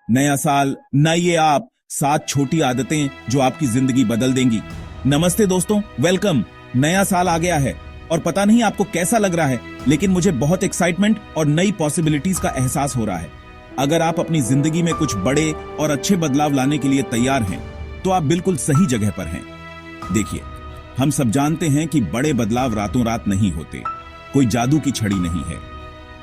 नया साल, नए आप, 7 छोटी आदतें जो आपकी जिंदगी बदल देंगी। नमस्ते दोस्तों, वेलकम। नया साल आ गया है और पता नहीं आपको कैसा लग रहा है, लेकिन मुझे बहुत एक्साइटमेंट और नई पॉसिबिलिटीज का एहसास हो रहा है। अगर आप अपनी जिंदगी में कुछ बड़े और अच्छे बदलाव लाने के लिए तैयार हैं, तो आप बिल्कुल सही जगह पर हैं। देखिए, हम सब जानते हैं कि बड़े बदलाव रातों रात नहीं होते, कोई जादू की छड़ी नहीं है।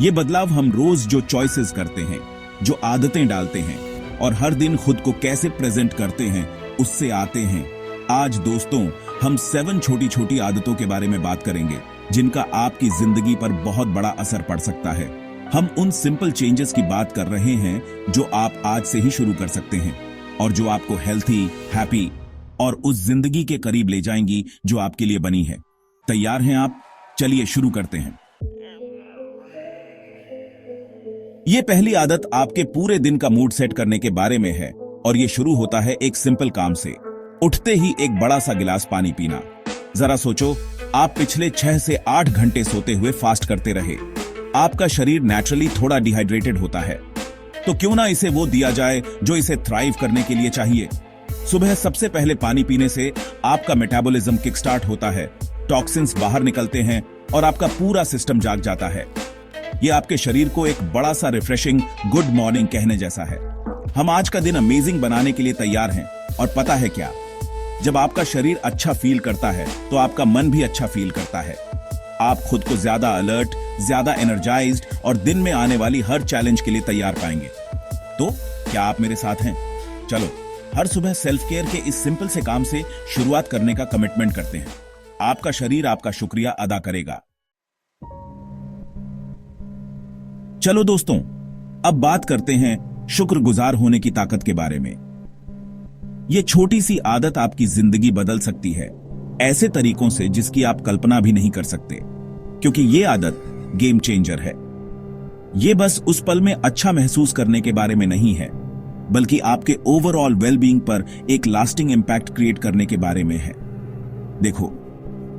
ये बदलाव हम रोज जो चॉइसेस करते हैं, जो आदतें डालते हैं और हर दिन खुद को कैसे प्रेजेंट करते हैं, उससे आते हैं। आज दोस्तों, हम 7 छोटी छोटी आदतों के बारे में बात करेंगे जिनका आपकी जिंदगी पर बहुत बड़ा असर पड़ सकता है। हम उन सिंपल चेंजेस की बात कर रहे हैं जो आप आज से ही शुरू कर सकते हैं और जो आपको हेल्थी, हैप्पी और उस जिंदगी के करीब ले जाएंगी जो आपके लिए बनी है। तैयार हैं आप? चलिए शुरू करते हैं। ये पहली आदत आपके पूरे दिन का मूड सेट करने के बारे में है और ये शुरू होता है एक सिंपल काम से। उठते ही एक बड़ा सा गिलास पानी पीना। जरा सोचो, आप पिछले 6 से 8 घंटे सोते हुए फास्ट करते रहे। आपका शरीर नेचुरली थोड़ा डिहाइड्रेटेड होता है, तो क्यों ना इसे वो दिया जाए जो इसे थ्राइव करने के लिए चाहिए। सुबह सबसे पहले पानी पीने से आपका मेटाबॉलिज्म किक स्टार्ट होता है, टॉक्सिन्स बाहर निकलते हैं और आपका पूरा सिस्टम जाग जाता है। ये आपके शरीर को एक बड़ा सा रिफ्रेशिंग गुड मॉर्निंग कहने जैसा है। हम आज का दिन अमेजिंग बनाने के लिए तैयार हैं और पता है क्या, जब आपका शरीर अच्छा फील करता है तो आपका मन भी अच्छा फील करता है। आप खुद को ज्यादा अलर्ट, ज्यादा एनर्जाइज्ड और दिन में आने वाली हर चैलेंज के लिए तैयार पाएंगे। तो क्या आप मेरे साथ हैं? चलो हर सुबह सेल्फ केयर के इस सिंपल से काम से शुरुआत करने का कमिटमेंट करते हैं। आपका शरीर आपका शुक्रिया अदा करेगा। चलो दोस्तों, अब बात करते हैं शुक्रगुजार होने की ताकत के बारे में। यह छोटी सी आदत आपकी जिंदगी बदल सकती है, ऐसे तरीकों से जिसकी आप कल्पना भी नहीं कर सकते, क्योंकि यह आदत गेम चेंजर है। यह बस उस पल में अच्छा महसूस करने के बारे में नहीं है, बल्कि आपके ओवरऑल वेलबींग पर एक लास्टिंग इंपैक्ट क्रिएट करने के बारे में है। देखो,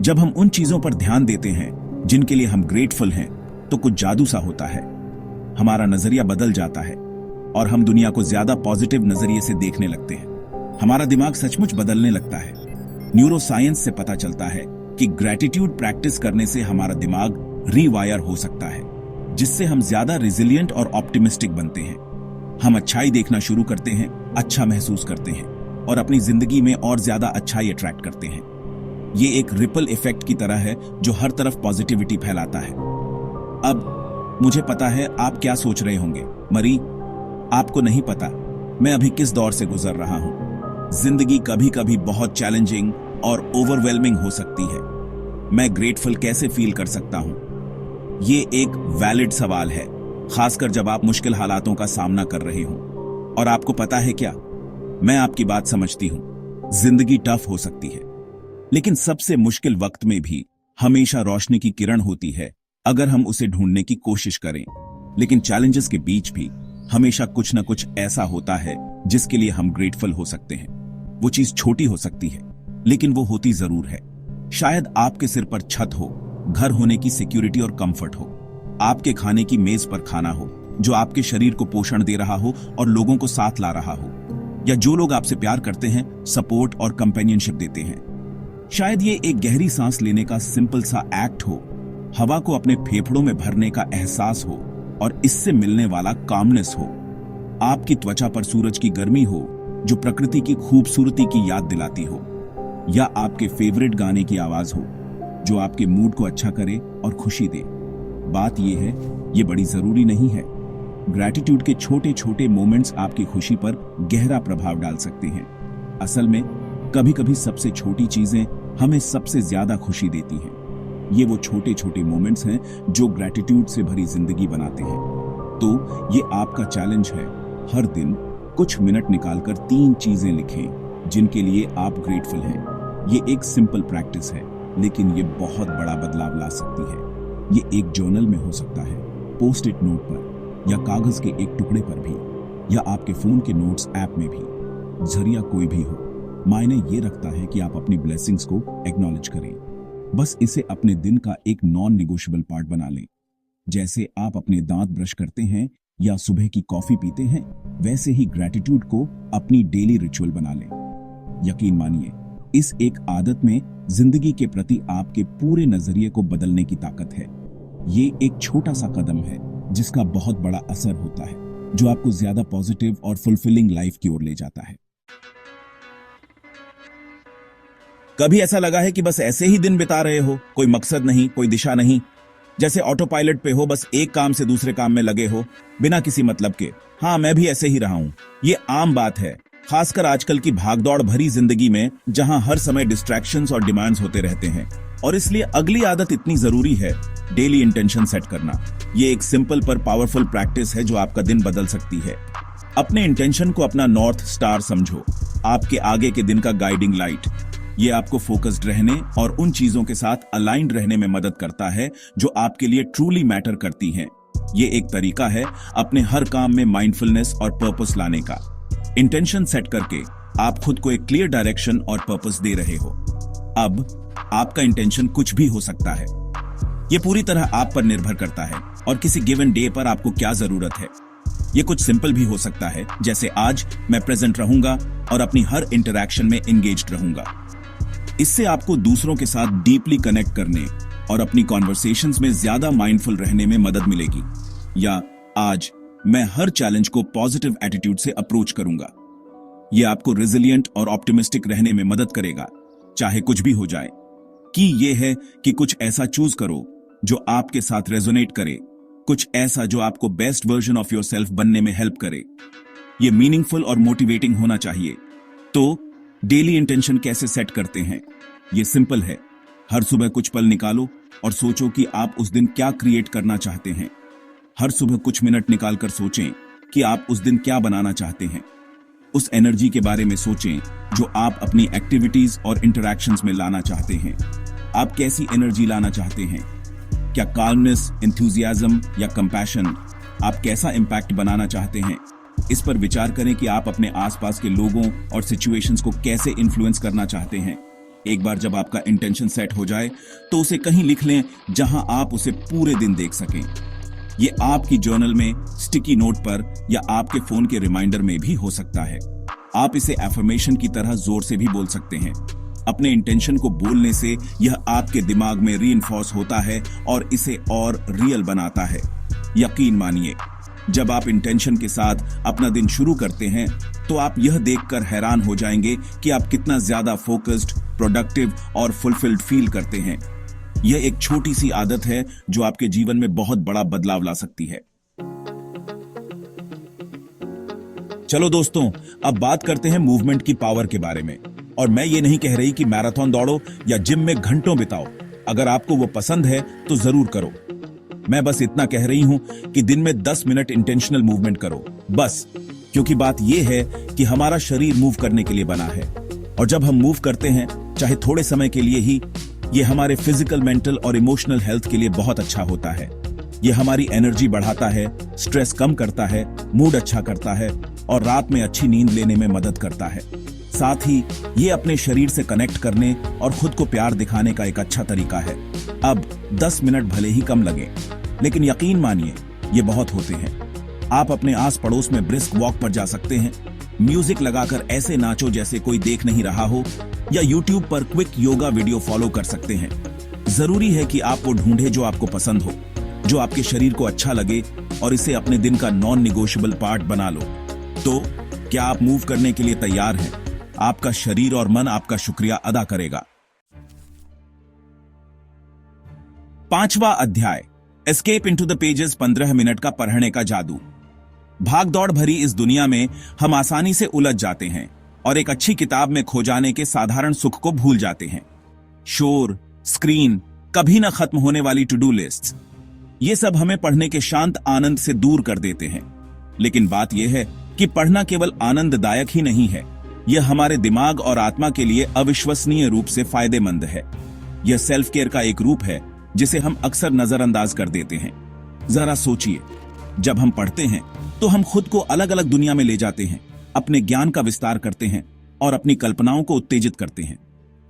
जब हम उन चीजों पर ध्यान देते हैं जिनके लिए हम ग्रेटफुल हैं, तो कुछ जादू सा होता है। हमारा नजरिया बदल जाता है और हम दुनिया को ज्यादा पॉजिटिव नजरिए से देखने लगते हैं। हमारा दिमाग सचमुच बदलने लगता है। न्यूरो साइंस से पता चलता है कि ग्रैटिट्यूड प्रैक्टिस करने से हमारा दिमाग रीवायर हो सकता है, जिससे हम ज्यादा रिजिलियंट और ऑप्टिमिस्टिक बनते हैं। हम अच्छाई देखना शुरू करते हैं, अच्छा महसूस करते हैं और अपनी जिंदगी में और ज्यादा अच्छाई अट्रैक्ट करते हैं। ये एक रिपल इफेक्ट की तरह है जो हर तरफ पॉजिटिविटी फैलाता है। अब मुझे पता है आप क्या सोच रहे होंगे, मरी, आपको नहीं पता मैं अभी किस दौर से गुजर रहा हूं। जिंदगी कभी कभी बहुत चैलेंजिंग और ओवरवेलमिंग हो सकती है। मैं ग्रेटफुल कैसे फील कर सकता हूं? ये एक वैलिड सवाल है, खासकर जब आप मुश्किल हालातों का सामना कर रहे हो। और आपको पता है क्या, मैं आपकी बात समझती हूं। जिंदगी टफ हो सकती है, लेकिन सबसे मुश्किल वक्त में भी हमेशा रोशनी की किरण होती है, अगर हम उसे ढूंढने की कोशिश करें। लेकिन चैलेंजेस के बीच भी हमेशा कुछ न कुछ ऐसा होता है जिसके लिए हम ग्रेटफुल हो सकते हैं। वो चीज छोटी हो सकती है, लेकिन वो होती जरूर है। शायद आपके सिर पर छत हो, घर होने की सिक्योरिटी और कंफर्ट हो, आपके खाने की मेज पर खाना हो जो आपके शरीर को पोषण दे रहा हो और लोगों को साथ ला रहा हो, या जो लोग आपसे प्यार करते हैं, सपोर्ट और कंपेनियनशिप देते हैं। शायद ये एक गहरी सांस लेने का सिंपल सा एक्ट हो, हवा को अपने फेफड़ों में भरने का एहसास हो और इससे मिलने वाला कामनेस हो। आपकी त्वचा पर सूरज की गर्मी हो जो प्रकृति की खूबसूरती की याद दिलाती हो, या आपके फेवरेट गाने की आवाज हो जो आपके मूड को अच्छा करे और खुशी दे। बात यह है, ये बड़ी जरूरी नहीं है। ग्रैटिट्यूड के छोटे छोटे मोमेंट्स आपकी खुशी पर गहरा प्रभाव डाल सकते हैं। असल में कभी कभी सबसे छोटी चीजें हमें सबसे ज्यादा खुशी देती हैं। ये वो छोटे छोटे मोमेंट्स हैं जो ग्रैटिट्यूड से भरी जिंदगी बनाते हैं। तो ये आपका चैलेंज है, हर दिन कुछ मिनट निकालकर 3 चीजें लिखें जिनके लिए आप ग्रेटफुल हैं। ये एक सिंपल प्रैक्टिस है, लेकिन ये बहुत बड़ा बदलाव ला सकती है। ये एक जर्नल में हो सकता है, पोस्ट इट नोट पर, या कागज के एक टुकड़े पर भी, या आपके फोन के नोट्स ऐप में भी। जरिया कोई भी हो, मायने ये रखता है कि आप अपनी ब्लेसिंग्स को एक्नॉलेज करें। बस इसे अपने दिन का एक नॉन निगोशिएबल पार्ट बना लें। जैसे आप अपने दांत ब्रश करते हैं या सुबह की कॉफी पीते हैं, वैसे ही ग्रैटिट्यूड को अपनी डेली रिचुअल बना लें। यकीन मानिए, इस एक आदत में जिंदगी के प्रति आपके पूरे नजरिए को बदलने की ताकत है। ये एक छोटा सा कदम है जिसका बहुत बड़ा असर होता है, जो आपको ज्यादा पॉजिटिव और फुलफिलिंग लाइफ की ओर ले जाता है। कभी ऐसा लगा है कि बस ऐसे ही दिन बिता रहे हो, कोई मकसद नहीं, कोई दिशा नहीं, जैसे ऑटो पायलट पे हो, बस एक काम से दूसरे काम में लगे हो बिना किसी मतलब के? हाँ, मैं भी ऐसे ही रहा हूं। ये आम बात है, खासकर आजकल की भागदौड़ भरी जिंदगी में, जहां हर समय डिस्ट्रैक्शंस और डिमांड्स होते रहते हैं। और इसलिए अगली आदत इतनी जरूरी है, डेली इंटेंशन सेट करना। ये एक सिंपल पर पावरफुल प्रैक्टिस है जो आपका दिन बदल सकती है। अपने इंटेंशन को अपना नॉर्थ स्टार समझो, आपके आगे के दिन का गाइडिंग लाइट। ये आपको फोकस्ड रहने और उन चीजों के साथ अलाइंड रहने में मदद करता है जो आपके लिए ट्रूली मैटर करती हैं। ये एक तरीका है अपने हर काम में माइंडफुलनेस और पर्पस लाने का। इंटेंशन सेट करके आप खुद को एक क्लियर डायरेक्शन और पर्पस दे रहे हो। अब आपका इंटेंशन कुछ भी हो सकता है। ये पूरी तरह आप पर निर्भर करता है और किसी गिवन डे पर आपको क्या जरूरत है। ये कुछ सिंपल भी हो सकता है, जैसे आज मैं प्रेजेंट रहूंगा और अपनी हर इंटरैक्शन में एंगेज्ड रहूंगा। इससे आपको दूसरों के साथ डीपली कनेक्ट करने और अपनी कॉन्वर्सेशंस में ज्यादा माइंडफुल रहने में मदद मिलेगी। या आज मैं हर चैलेंज को पॉजिटिव एटीट्यूड से अप्रोच करूंगा। यह आपको रिजिलियंट और ऑप्टिमिस्टिक रहने में मदद करेगा, चाहे कुछ भी हो जाए। कि यह है कि कुछ ऐसा चूज करो जो आपके साथ रेजोनेट करे, कुछ ऐसा जो आपको बेस्ट वर्जन ऑफ योरसेल्फ बनने में हेल्प करे। यह मीनिंगफुल और मोटिवेटिंग होना चाहिए। तो डेली इंटेंशन कैसे सेट करते हैं? ये सिंपल है। हर सुबह कुछ पल निकालो और सोचो कि आप उस दिन क्या क्रिएट करना चाहते हैं। हर सुबह कुछ मिनट निकालकर सोचें कि आप उस दिन क्या बनाना चाहते हैं। उस एनर्जी के बारे में सोचें जो आप अपनी एक्टिविटीज और इंटरैक्शंस में लाना चाहते हैं। आप कैसी एनर्जी लाना चाहते हैं? क्या काल्मनेस, एंथुसियाज्म या कंपैशन? आप कैसा इंपैक्ट बनाना चाहते हैं? इस पर विचार करें कि आप अपने आसपास के लोगों और सिचुएशंस को कैसे इन्फ्लुएंस करना चाहते हैं। एक बार जब आपका इंटेंशन सेट हो जाए तो उसे कहीं लिख लें जहां आप उसे पूरे दिन देख सकें। ये आपकी जर्नल में, स्टिकी नोट पर या आपके फोन के रिमाइंडर में भी हो सकता है। आप इसे एफर्मेशन की तरह जोर से भी बोल सकते हैं। अपने इंटेंशन को बोलने से यह आपके दिमाग में रीइंफोर्स होता है और इसे और रियल बनाता है। यकीन मानिए, जब आप इंटेंशन के साथ अपना दिन शुरू करते हैं तो आप यह देखकर हैरान हो जाएंगे कि आप कितना ज्यादा फोकस्ड, प्रोडक्टिव और फुलफिल्ड फील करते हैं। यह एक छोटी सी आदत है जो आपके जीवन में बहुत बड़ा बदलाव ला सकती है। चलो दोस्तों, अब बात करते हैं मूवमेंट की पावर के बारे में। और मैं ये नहीं कह रही कि मैराथन दौड़ो या जिम में घंटों बिताओ। अगर आपको वो पसंद है तो जरूर करो। मैं बस इतना कह रही हूं कि दिन में 10 मिनट इंटेंशनल मूवमेंट करो, बस। क्योंकि बात यह है कि हमारा शरीर मूव करने के लिए बना है, और जब हम मूव करते हैं, चाहे थोड़े समय के लिए ही, ये हमारे फिजिकल, मेंटल और इमोशनल हेल्थ के लिए बहुत अच्छा होता है। ये हमारी एनर्जी बढ़ाता है, स्ट्रेस कम करता है, मूड अच्छा करता है और रात में अच्छी नींद लेने में मदद करता है। साथ ही ये अपने शरीर से कनेक्ट करने और खुद को प्यार दिखाने का एक अच्छा तरीका है। अब 10 मिनट भले ही कम लगे, लेकिन यकीन मानिए ये बहुत होते हैं। आप अपने आस पड़ोस में ब्रिस्क वॉक पर जा सकते हैं, म्यूजिक लगाकर ऐसे नाचो जैसे कोई देख नहीं रहा हो, या यूट्यूब पर क्विक योगा वीडियो फॉलो कर सकते हैं। जरूरी है कि आप वो ढूंढे जो आपको पसंद हो, जो आपके शरीर को अच्छा लगे, और इसे अपने दिन का नॉन निगोशिएबल पार्ट बना लो। तो क्या आप मूव करने के लिए तैयार हैं? आपका शरीर और मन आपका शुक्रिया अदा करेगा। 5वां अध्याय, escape into the pages, 15 minute का पढ़ने का जादू। भाग दौड़ भरी इस दुनिया में हम आसानी से उलझ जाते हैं और एक अच्छी किताब में खो जाने के साधारण सुख को भूल जाते हैं। शोर, स्क्रीन, कभी न खत्म होने वाली टू डू लिस्ट्स, ये सब हमें पढ़ने के शांत आनंद से दूर कर देते हैं। लेकिन बात यह है कि पढ़ना केवल आनंददायक ही नहीं है, यह हमारे दिमाग और आत्मा के लिए अविश्वसनीय रूप से फायदेमंद है। यह सेल्फ केयर का एक रूप है जिसे हम अक्सर नजरअंदाज कर देते हैं। जरा सोचिए, जब हम पढ़ते हैं तो हम खुद को अलग अलग दुनिया में ले जाते हैं, अपने ज्ञान का विस्तार करते हैं और अपनी कल्पनाओं को उत्तेजित करते हैं।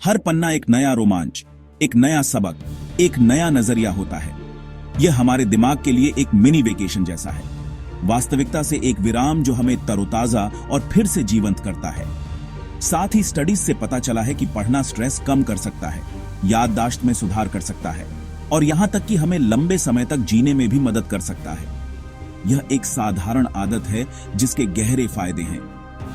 हर पन्ना एक नया रोमांच, एक नया सबक, एक नया नजरिया होता है। यह हमारे दिमाग के लिए एक मिनी वेकेशन जैसा है। वास्तविकता से एक विराम जो हमें तरोताजा और फिर से जीवंत करता है। साथ ही स्टडीज से पता चला है कि पढ़ना स्ट्रेस कम कर सकता है, याददाश्त में सुधार कर सकता है और यहां तक कि हमें लंबे समय तक जीने में भी मदद कर सकता है। यह एक साधारण आदत है जिसके गहरे फायदे हैं।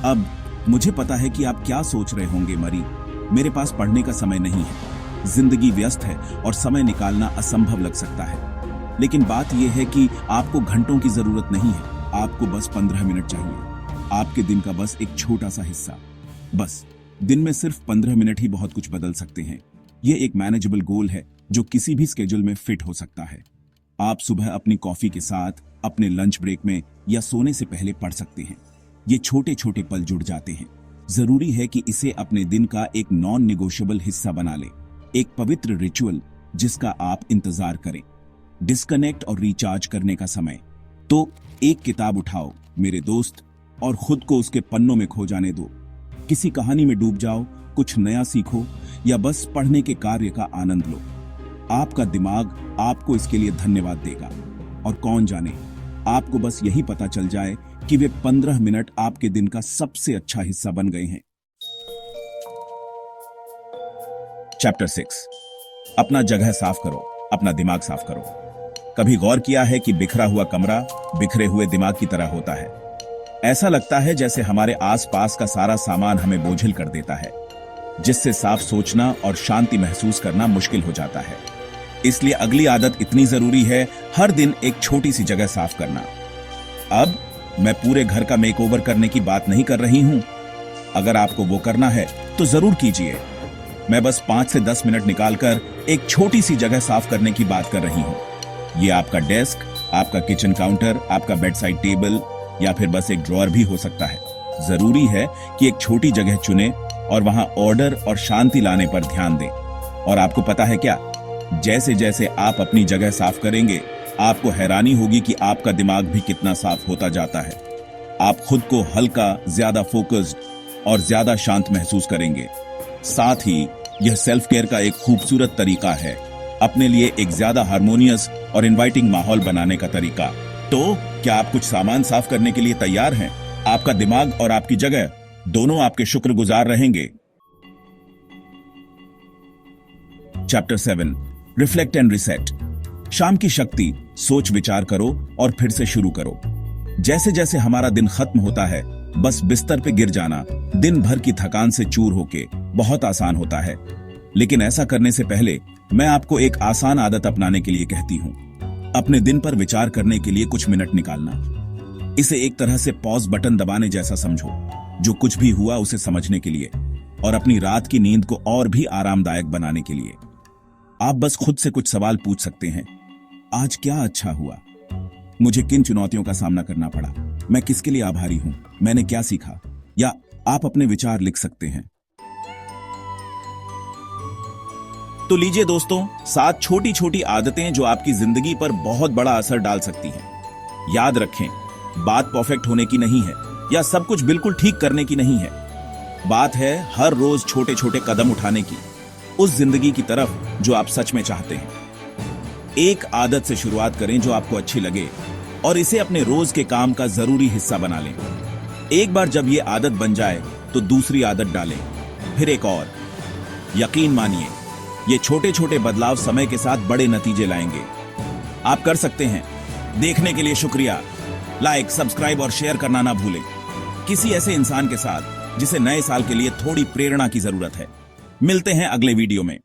अब मुझे पता है कि आप क्या सोच रहे होंगे, मरी, मेरे पास पढ़ने का समय नहीं है, जिंदगी व्यस्त है और समय निकालना असंभव लग सकता है। लेकिन बात यह है कि आपको घंटों की जरूरत नहीं है, आपको बस 15 मिनट चाहिए। आपके दिन का बस एक छोटा सा हिस्सा। बस दिन में सिर्फ 15 मिनट ही बहुत कुछ बदल सकते हैं। यह एक मैनेजेबल गोल है जो किसी भी स्केड्यूल में फिट हो सकता है। आप सुबह अपनी कॉफी के साथ, अपने लंच ब्रेक में या सोने से पहले पढ़ सकते हैं। ये छोटे छोटे पल जुड़ जाते हैं। जरूरी है कि इसे अपने दिन का एक नॉन निगोशिएबल हिस्सा बना लें, एक पवित्र रिचुअल जिसका आप इंतजार करें। डिस्कनेक्ट और रिचार्ज करने का समय। तो एक किताब उठाओ मेरे दोस्त और खुद को उसके पन्नों में खो जाने दो। किसी कहानी में डूब जाओ, कुछ नया सीखो या बस पढ़ने के कार्य का आनंद लो। आपका दिमाग आपको इसके लिए धन्यवाद देगा और कौन जाने आपको बस यही पता चल जाए कि वे 15 मिनट आपके दिन का सबसे अच्छा हिस्सा बन गए हैं। चैप्टर 6, अपना जगह साफ करो, अपना दिमाग साफ करो। कभी गौर किया है कि बिखरा हुआ कमरा बिखरे हुए दिमाग की तरह होता है। ऐसा लगता है जैसे हमारे आसपास का सारा सामान हमें बोझिल कर देता है, जिससे साफ सोचना और शांति महसूस करना मुश्किल हो जाता है। इसलिए अगली आदत इतनी जरूरी है, हर दिन एक छोटी सी जगह साफ करना। अब मैं पूरे घर का मेकओवर करने की बात नहीं कर रही हूं। अगर आपको वो करना है तो जरूर कीजिए। मैं बस 5 से 10 मिनट निकालकर एक छोटी सी जगह साफ करने की बात कर रही हूं। ये आपका डेस्क, आपका किचन काउंटर, आपका बेड साइड टेबल या फिर बस एक ड्रॉअर भी हो सकता है। जरूरी है कि एक छोटी जगह चुने और वहां ऑर्डर और शांति लाने पर ध्यान दें। और आपको पता है क्या, जैसे जैसे आप अपनी जगह साफ करेंगे, आपको हैरानी होगी कि आपका दिमाग भी कितना साफ होता जाता है। आप खुद को हल्का, ज्यादा फोकस्ड और ज्यादा शांत महसूस करेंगे। साथ ही यह सेल्फ केयर का एक खूबसूरत तरीका है, अपने लिए एक ज्यादा हार्मोनियस और इनवाइटिंग माहौल बनाने का तरीका। तो क्या आप कुछ सामान साफ करने के लिए तैयार हैं? आपका दिमाग और आपकी जगह दोनों आपके शुक्रगुजार रहेंगे। Chapter 7, reflect and reset. शाम की शक्ति। सोच विचार करो और फिर से शुरू करो। जैसे जैसे हमारा दिन खत्म होता है, बस बिस्तर पे गिर जाना दिन भर की थकान से चूर होके बहुत आसान होता है। लेकिन ऐसा करने से पहले मैं आपको एक आसान आदत अपनाने के लिए कहती हूं। अपने दिन पर विचार करने के लिए कुछ मिनट निकालना। इसे एक तरह से पॉज बटन दबाने जैसा समझो, जो कुछ भी हुआ उसे समझने के लिए और अपनी रात की नींद को और भी आरामदायक बनाने के लिए। आप बस खुद से कुछ सवाल पूछ सकते हैं। आज क्या अच्छा हुआ? मुझे किन चुनौतियों का सामना करना पड़ा? मैं किसके लिए आभारी हूं? मैंने क्या सीखा? या आप अपने विचार लिख सकते हैं। तो लीजिए दोस्तों, 7 छोटी छोटी आदतें जो आपकी जिंदगी पर बहुत बड़ा असर डाल सकती हैं। याद रखें, बात परफेक्ट होने की नहीं है या सब कुछ बिल्कुल ठीक करने की नहीं है। बात है हर रोज छोटे छोटे कदम उठाने की, उस जिंदगी की तरफ जो आप सच में चाहते हैं। एक आदत से शुरुआत करें जो आपको अच्छी लगे और इसे अपने रोज के काम का जरूरी हिस्सा बना लें। एक बार जब ये आदत बन जाए तो दूसरी आदत डालें, फिर एक और। यकीन मानिए, ये छोटे छोटे बदलाव समय के साथ बड़े नतीजे लाएंगे। आप कर सकते हैं। देखने के लिए शुक्रिया। लाइक, सब्सक्राइब और शेयर करना ना भूलें, किसी ऐसे इंसान के साथ जिसे नए साल के लिए थोड़ी प्रेरणा की जरूरत है। मिलते हैं अगले वीडियो में।